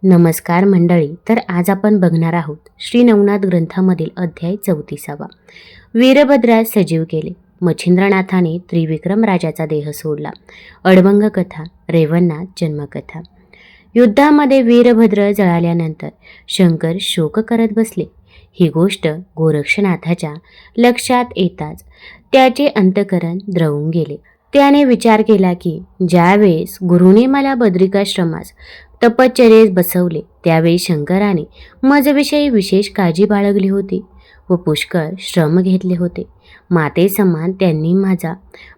नमस्कार मंडळी. तर आज आपण बघणार आहोत श्री नवनाथ ग्रंथामधील अध्याय 34. वीरभद्रास सजीव केले. मच्छिंद्रनाथाने त्रिविक्रम राजाचा देह सोडला. अडभंग कथा, रेवणनाथ जन्मकथा. युद्धामध्ये वीरभद्र जळाल्यानंतर शंकर शोक करत बसले. ही गोष्ट गोरक्षनाथाच्या लक्षात येताच त्याचे अंतःकरण द्रवून गेले. त्याने विचार केला की ज्यावेळेस गुरुने मला बद्रिकाश्रमास तपश्चर्येस बसवले त्यावेळी शंकराने माझ्याविषयी विशेष काळजी बाळगली होती व पुष्कळ श्रम घेतले होते. माते समान त्यांनी माझा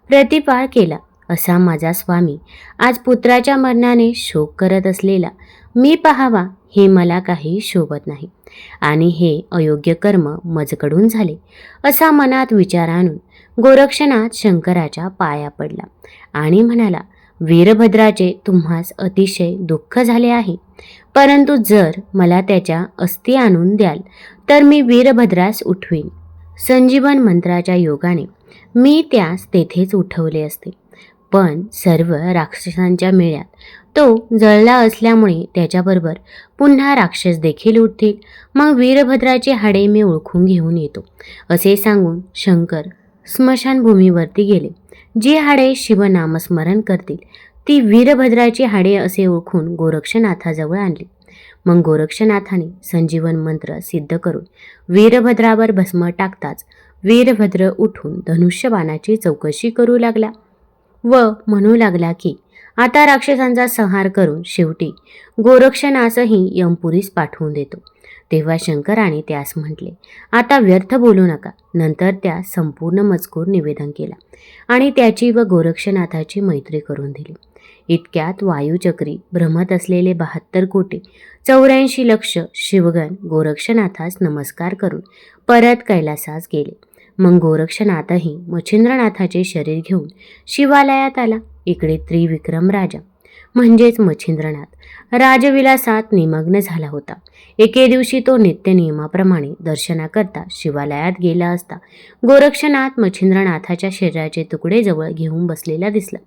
प्रतिपाळ केला. असा माझा स्वामी आज पुत्राच्या मरणाने शोक करत असलेला मी पाहावा हे मला काही शोभत नाही आणि हे अयोग्य कर्म मजकडून झाले असा मनात विचार आणून गोरक्षनाथ शंकराच्या पाया पडला आणि म्हणाला, वीरभद्राचे तुम्हास अतिशय दुःख झाले आहे, परंतु जर मला त्याच्या अस्थी आणून द्याल तर मी वीरभद्रास उठवीन. संजीवन मंत्राच्या योगाने मी त्यास तेथेच उठवले असते, पण सर्व राक्षसांच्या मेळ्यात तो जळला असल्यामुळे त्याच्याबरोबर पुन्हा राक्षस देखील उठतील. मग वीरभद्राची हाडे मी ओळखून घेऊन येतो. असे सांगून शंकर स्मशानभूमीवरती गेले. जी हाडे शिवनामस्मरण करतील ती वीरभद्राची हाडे असे ओळखून गोरक्षनाथाजवळ आणली. मग गोरक्षनाथाने संजीवन मंत्र सिद्ध करून वीरभद्रावर भस्म टाकताच वीरभद्र उठून धनुष्यबाणाची चौकशी करू लागला व म्हणू लागला की आता राक्षसांचा संहार करून शेवटी गोरक्षनाथही यमपुरीस पाठवून देतो. तेव्हा शंकराने त्यास म्हटले, आता व्यर्थ बोलू नका. नंतर त्यास संपूर्ण मजकूर निवेदन केला आणि त्याची व गोरक्षनाथाची मैत्री करून दिली. इतक्यात वायुचक्री भ्रमत असलेले 72,84,00,000 शिवगण गोरक्षनाथास नमस्कार करून परत कैलासास गेले. मग गोरक्षनाथही मच्छिंद्रनाथाचे शरीर घेऊन शिवालयात आला. इकडे त्रिविक्रम राजा म्हणजेच मच्छिंद्रनाथ राजविलासात निमग्न झाला होता. एके दिवशी तो नित्य नियमाप्रमाणे दर्शनाकरता शिवालयात गेला असता गोरक्षनाथ मच्छिंद्रनाथाच्या शरीराचे तुकडे जवळ घेऊन बसलेला दिसला.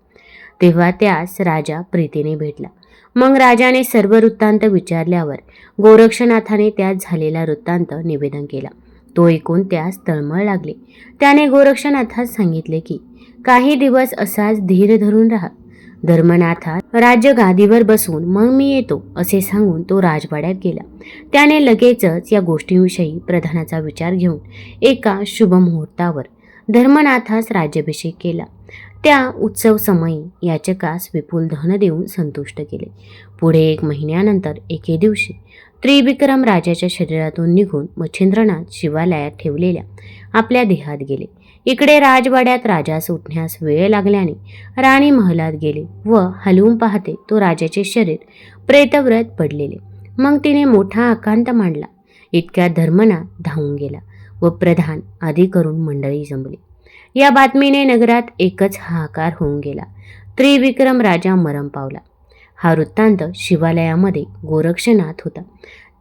तेव्हा त्यास राजा प्रीतीने भेटला. मग राजाने सर्व वृत्तांत विचारल्यावर गोरक्षनाथाने त्यास झालेला वृत्तांत निवेदन केला. तो ऐकून त्यास तळमळ लागले. त्याने गोरक्षनाथास सांगितले की काही दिवस असाच धीर धरून राहा. धर्मनाथा राज्य गादीवर बसून मग मी येतो असे सांगून तो राजवाड्यात गेला. त्याने लगेचच या गोष्टींविषयी प्रधानाचा विचार घेऊन एका शुभ मुहूर्तावर धर्मनाथास राज्याभिषेक केला. त्या उत्सव समयी याचकास विपुल धन देऊन संतुष्ट केले. पुढे 1 महिन्यानंतर एके दिवशी त्रिविक्रम राजाच्या शरीरातून निघून मच्छिंद्रनाथ शिवालयात ठेवलेल्या आपल्या देहात गेले. इकडे राजवाड्यात राजास उठण्यास वेळ लागल्याने राणी महलात गेले व हलवून पाहते तो राजाचे शरीर प्रेतव्रत पडलेले. मग तिने मोठा आकांत मांडला. इतक्यात धर्मनाथ धावून गेला व प्रधान आदी करून मंडळी जमली. या बातमीने नगरात एकच हाहाकार होऊन गेला. त्रिविक्रम राजा मरण पावला. हा वृत्तांत शिवालयामध्ये गोरक्षनाथ होता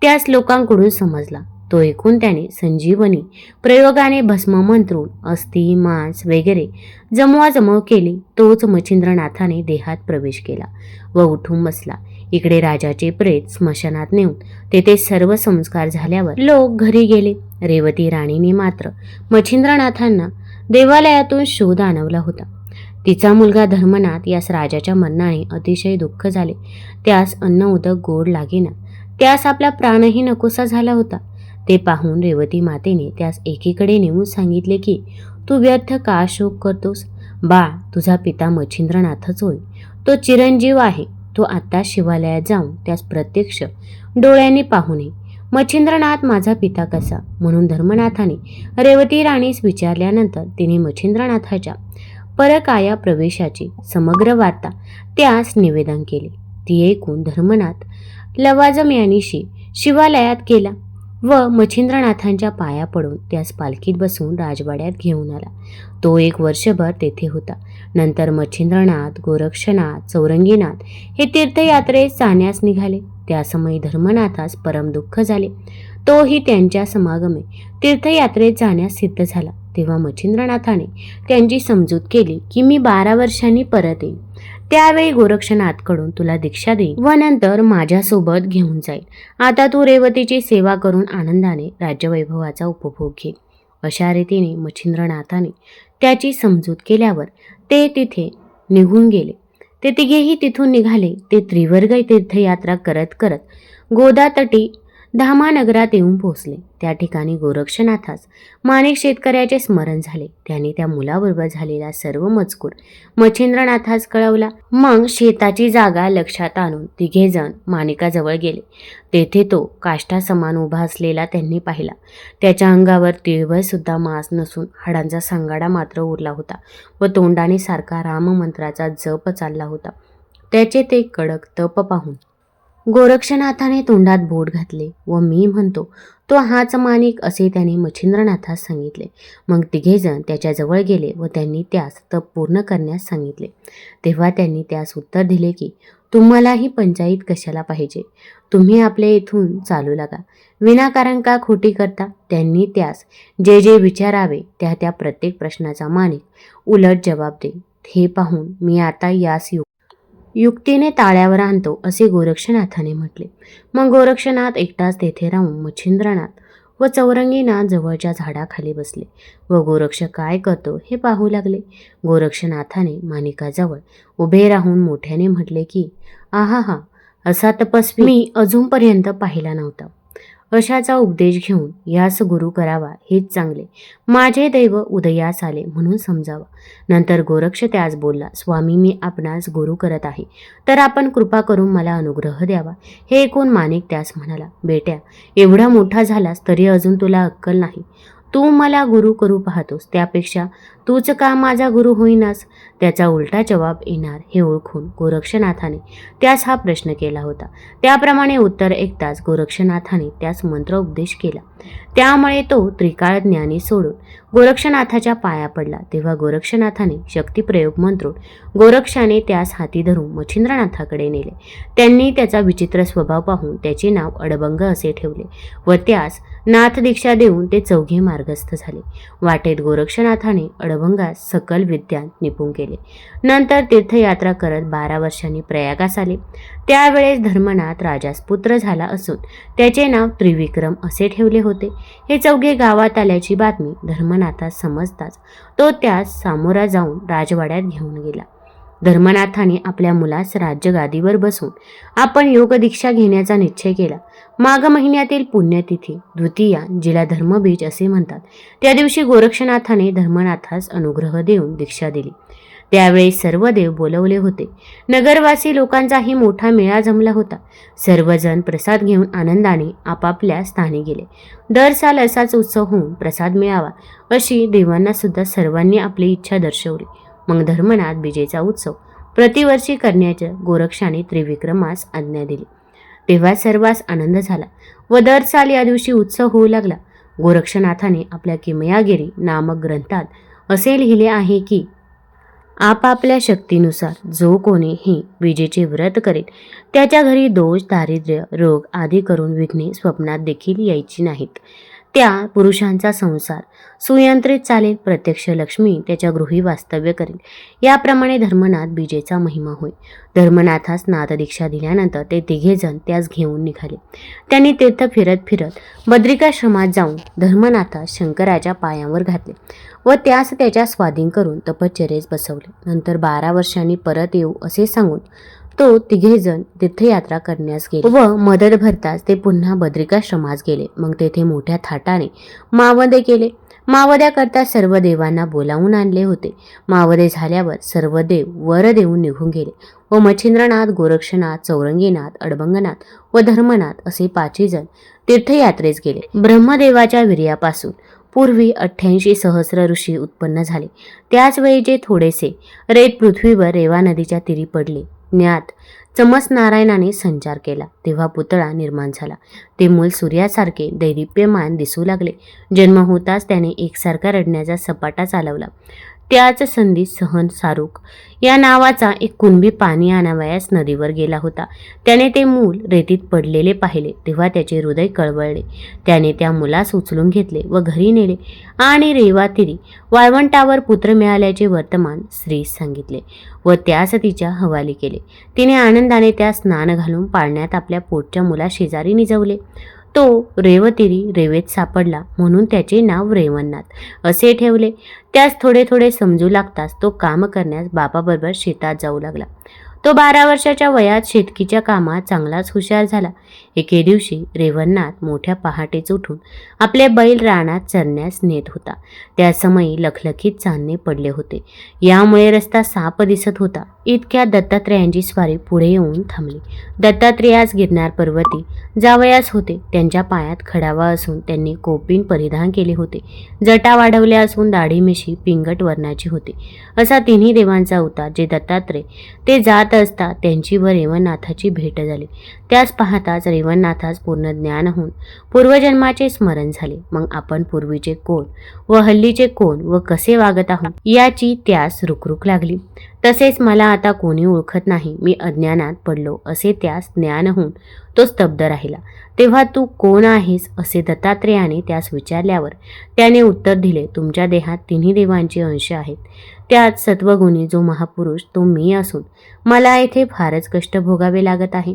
त्यास लोकांकडून समजला. तो ऐकून त्याने संजीवनी प्रयोगाने भस्म मंत्रून अस्थि मांस वगैरे जमवाजमव केली. तोच मच्छिंद्रनाथाने देहात प्रवेश केला व उठून बसला. इकडे राजाचे प्रेत स्मशानात नेऊन तेथे सर्व संस्कार झाल्यावर लोक घरी गेले. रेवती राणीने मात्र मच्छिंद्रनाथांना देवालयातून शोध आणवला होता. तिचा मुलगा धर्मनाथ यास राजाच्या मरणाने अतिशय दुःख झाले. त्यास अन्न उदक गोड लागेना. त्यास आपला प्राणही नकोसा झाला होता. ते पाहून रेवती मातेने त्यास एकीकडे नेऊन सांगितले की तू व्यर्थ का शोक करतोस? बाळ, तुझा पिता मच्छिंद्रनाथच होय. तो चिरंजीव आहे. तो आत्ता शिवालयात जाऊन त्यास प्रत्यक्ष डोळ्यांनी पाहू नये. मच्छिंद्रनाथ माझा पिता कसा? म्हणून धर्मनाथाने रेवती राणीस विचारल्यानंतर तिने मच्छिंद्रनाथाच्या परकाया प्रवेशाची समग्र वार्ता त्यास निवेदन केली. ती ऐकून धर्मनाथ लवाजम यानीशी शिवालयात गेला व मच्छिंद्रनाथांच्या पाया पडून त्यास पालखीत बसवून राजवाड्यात घेऊन आला. तो 1 वर्षभर तेथे होता. नंतर मच्छिंद्रनाथ, गोरक्षनाथ, चौरंगीनाथ हे तीर्थयात्रेस जाण्यास निघाले. त्यासमयी धर्मनाथास परम दुःख झाले. तोही त्यांच्या समागमे तीर्थयात्रेत जाण्यास सिद्ध झाला. तेव्हा मच्छिंद्रनाथाने त्यांची समजूत केली की मी 12 वर्षांनी परत येईन. त्यावेळी गोरक्षनाथकडून तुला दीक्षा देईन व नंतर माझ्यासोबत घेऊन जाईल. आता तू रेवतीची सेवा करून आनंदाने राज्यवैभवाचा उपभोग घे. अशा रीतीने मच्छिंद्रनाथाने त्याची समजूत केल्यावर ते तिथे निघून गेले. ते तिघेही तिथून निघाले. ते त्रिवर्ग तीर्थयात्रा करत करत गोदातटी धामानगरात येऊन पोहोचले. त्या ठिकाणी गोरक्षनाथास माणिक शेतकऱ्याचे स्मरण झाले. त्याने त्या मुलाबरोबर झालेला सर्व मजकूर मच्छिंद्रनाथास कळवला. मग शेताची जागा लक्षात आणून तिघेजण माणिकाजवळ गेले. तेथे तो काष्ठासमान उभा असलेला त्यांनी पाहिला. त्याच्या अंगावर तिळभर सुद्धा मांस नसून हाडांचा सांगाडा मात्र उरला होता व तोंडाने सारखा राममंत्राचा जप चालला होता. त्याचे ते कडक तप पाहून गोरक्षनाथाने तोंडात बोट घातले व मी म्हणतो तो हाच माणिक असे त्याने मच्छिंद्रनाथास सांगितले. मग तिघेजण त्याच्याजवळ गेले व त्यांनी त्यास तप पूर्ण करण्यास सांगितले. तेव्हा त्यांनी त्यास उत्तर दिले की तुम्हालाही पंचायत कशाला पाहिजे, तुम्ही आपल्या इथून चालू लागा, विनाकारण का खोटी करता. त्यांनी त्यास जे जे विचारावे त्या त्या प्रत्येक प्रश्नाचा माणिक उलट जबाब देईल. हे पाहून मी आता यास युक्तीने ताळ्यावर आणतो असे गोरक्षनाथाने म्हटले. मग गोरक्षनाथ एकटाच तेथे राहून मच्छिंद्रनाथ व चौरंगीनाथ जवळच्या झाडाखाली बसले व गोरक्ष काय करतो हे पाहू लागले. गोरक्षनाथाने माणिकाजवळ उभे राहून मोठ्याने म्हटले की आहा, असा तपस्वी मी अजूनपर्यंत पाहिला नव्हता. अशाचा उपदेश घेऊन यास गुरु करावा हेच चांगले. माझे दैव उदयास आले म्हणून समजावा. नंतर गोरक्ष त्यास बोलला, स्वामी मी आपणास गुरु करत आहे, तर आपण कृपा करून मला अनुग्रह द्यावा. हे ऐकून माणिक त्यास म्हणाला, बेट्या, एवढा मोठा झालास तरी अजून तुला अक्कल नाही. तू मला गुरु करू पाहतोस, त्यापेक्षा तूच का माझा गुरु होईनास. त्याचा उलटा जवाब येणार हे ओळखून गोरक्षनाथाने त्यास हा प्रश्न केला होता. त्याप्रमाणे उत्तर ऐकताच गोरक्षनाथाने त्यास मंत्र उपदेश केला. त्यामुळे तो त्रिकाळ ज्ञानी सोडून गोरक्षनाथाच्या पाया पडला. तेव्हा गोरक्षनाथाने शक्तिप्रयोग मंत्रून गोरक्षाने त्यास हाती धरून मच्छिंद्रनाथाकडे नेले. त्यांनी त्याचा विचित्र स्वभाव पाहून त्याचे नाव अडबंग असे ठेवले व त्यास नाथ दीक्षा देऊन ते चौघे मार्गस्थ झाले. वाटेत गोरक्षनाथाने अडबंगास सकल विद्या निपुण केले. नंतर तीर्थयात्रा करत 12 वर्षांनी प्रयागास आले. त्यावेळेस धर्मनाथ राजास पुत्र झाला असून त्याचे नाव त्रिविक्रम असे ठेवले होते. हे चौघे गावात आल्याची बातमी धर्मनाथास समजताच तो त्यास सामोरा जाऊन राजवाड्यात घेऊन गेला. धर्मनाथाने आपल्या मुलास राज्यगादीवर बसून आपण योगदीक्षा घेण्याचा निश्चय केला. माघ महिन्यातील पुण्यतिथी द्वितीया, जिला धर्मबीज असे म्हणतात, त्या दिवशी गोरक्षनाथाने धर्मनाथास अनुग्रह देऊन दीक्षा दिली. त्यावेळी सर्व देव बोलवले होते. नगरवासी लोकांचाही मोठा मेळा जमला होता. सर्वजण प्रसाद घेऊन आनंदाने आपापल्या स्थानी गेले. दर साल असाच उत्सव होऊन प्रसाद मिळावा अशी देवांना सुद्धा सर्वांनी आपली इच्छा दर्शवली. मग धर्मनाथ बीजेचा उत्सव प्रतिवर्षी करण्याच्या गोरक्षाने त्रिविक्रमास आज्ञा दिली. तेव्हा सर्वांस आनंद झाला व दर साल या दिवशी उत्सव होऊ लागला. गोरक्षनाथाने आपल्या किमयागिरी नामक ग्रंथात असे लिहिले आहे की आपापल्या शक्तीनुसार जो कोणी ही विजेचे व्रत करेल त्याच्या घरी दोष, दारिद्र्य, रोग आदी करून विघ्ने स्वप्नात देखील यायची नाहीत. त्या पुरुषांचा संसार सुयंत्रित चालेल. प्रत्यक्ष लक्ष्मी त्याच्या गृही वास्तव्य करेल. याप्रमाणे धर्मनाथ बीजेचा महिमा होय. धर्मनाथास नाथदीक्षा दिल्यानंतर ते तिघेजण त्यास घेऊन निघाले. त्यांनी तीर्थ फिरत फिरत बद्रिकाश्रमात जाऊन धर्मनाथास शंकराच्या पायांवर घातले व त्यास त्याच्या स्वाधीन करून तपश्चर्येस बसवले. नंतर 12 वर्षांनी परत येऊ असे सांगून तो तिघेजण तीर्थयात्रा करण्यास गेले व मदत भरताच ते पुन्हा बद्रिकाश्रमास गेले. मग तेथे मोठ्या थाटाने मावदे केले. मावद्याकरता सर्व देवांना बोलावून आणले होते. मावदे झाल्यावर सर्व देव वर देऊन निघून गेले व मच्छिंद्रनाथ, गोरक्षनाथ, चौरंगीनाथ, अडबंगनाथ व धर्मनाथ असे 5 जण तीर्थयात्रेस गेले. ब्रह्मदेवाच्या वीर्यापासून पूर्वी 88 सहस्र ऋषी उत्पन्न झाले. त्याच वेळी जे थोडेसे रेत पृथ्वीवर रेवा नदीच्या तीरी पडले. ज्ञात चमस नारायणाने संचार केला तेव्हा पुतळा निर्माण झाला. ते मूल सूर्यासारखे दैदिप्यमान दिसू लागले. जन्म होताच त्याने एकसारखा रडण्याचा सपाटा चालवला. त्याच संधी सहन सारूक या नावाचा एक कुणबी पाणी आणावयास नदीवर गेला होता. त्याने ते मूल रेतीत पडलेले पाहिले तेव्हा त्याचे हृदय कळवळले. त्याने त्या मुलास उचलून घेतले व घरी नेले आणि रेवातिरी वाळवंटावर पुत्र मिळाल्याचे वर्तमान स्त्रीस सांगितले व त्यास तिच्या हवाली केले. तिने आनंदाने त्या स्नान घालून पाळण्यात आपल्या पोटच्या मुला शेजारी निजवले. तो रेवतिरी रेवेत सापडला म्हणून त्याचे नाव रेवणनाथ असे ठेवले. त्यास थोडे थोडे समजू लागताच तो काम करण्यास बापाबरोबर शेतात जाऊ लागला. तो 12 वर्षाच्या वयात शेतकीच्या कामात चांगलाच हुशार झाला. एके दिवशी रेवणनाथ मोठ्या पहाटेच उठून आपले बैल रानात चरण्यास नेत होता. त्या समयी लखलखीत चांदणे पडले होते. यामुळे रस्ता साफ दिसत होता. इतक्या दत्तात्रेयांची स्वारी पुढे येऊन थांबली. दत्तात्रेयास गिरनार पर्वती जावयास होते. त्यांच्या पायात खडावा असून त्यांनी कोपीन परिधान केले होते. जटा वाढवल्या असून दाढी मिशी पिंगट वर्णाची होती. असा तिन्ही देवांचा अवतार जे दत्तात्रेय ते जात असता त्यांची व रेवणनाथाची भेट झाली. त्यास पाहताच रेवणनाथास पूर्ण ज्ञान होऊन पूर्वजन्माचे स्मरण झाले. मग आपण पूर्वीचे कोण व हल्लीचे कोण व कसे वागत आहोत याची त्यास रुकरुक लागली. तसेच मला आता कोणी ओळखत नाही, मी अज्ञानात पडलो असे त्यास ज्ञान होऊन तो स्तब्ध राहिला. तेव्हा तू कोण आहेस असे दत्तात्रेयाने त्यास विचारल्यावर त्याने उत्तर दिले, तुमच्या देहात तिन्ही देवांचे अंश आहेत. त्यात सत्वगुणी जो महापुरुष तो मी असून मला येथे फारच कष्ट भोगावे लागत आहे.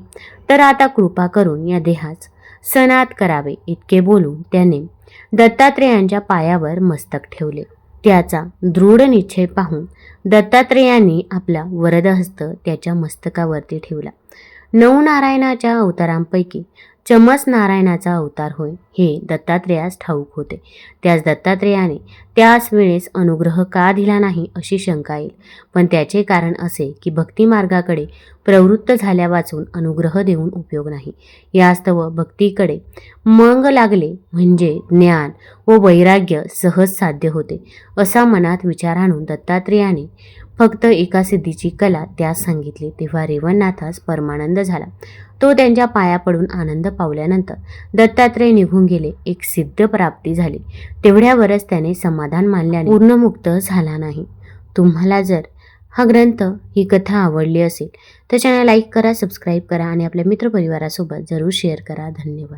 तर आता कृपा करून या देहास सनात करावे. इतके बोलून त्याने दत्तात्रेयांच्या पायावर मस्तक ठेवले. त्याचा दृढ निश्चय पाहून दत्तात्रेयांनी आपला वरदहस्त त्याच्या मस्तकावरती ठेवला. 9 नारायणाच्या अवतारांपैकी चमस नारायणाचा अवतार होय हे दत्तात्रेयास ठाऊक होते. त्यास दत्तात्रेयाने त्याच वेळेस अनुग्रह का दिला नाही अशी शंका येईल. पण त्याचे कारण असे की भक्तिमार्गाकडे प्रवृत्त झाल्या वाचून अनुग्रह देऊन उपयोग नाही. यास्तव भक्तीकडे मंग लागले म्हणजे ज्ञान व वैराग्य सहज साध्य होते असा मनात विचार आणून दत्तात्रेयाने फक्त एका सिद्धीची कला त्यास सांगितली. तेव्हा रेवणनाथास परमानंद झाला. तो त्यांच्या पाया पडून आनंद पावल्यानंतर दत्तात्रेय निघून गेले. एक सिद्ध प्राप्ती झाली. तेवढ्यावरच त्याने समाधान मानल्याने पूर्णमुक्त झाला नाही. तुम्हाला जर हा ग्रंथ ही कथा आवडली असेल तर चॅनल लाईक करा, सबस्क्राईब करा आणि आपल्या मित्रपरिवारासोबत जरूर शेअर करा. धन्यवाद.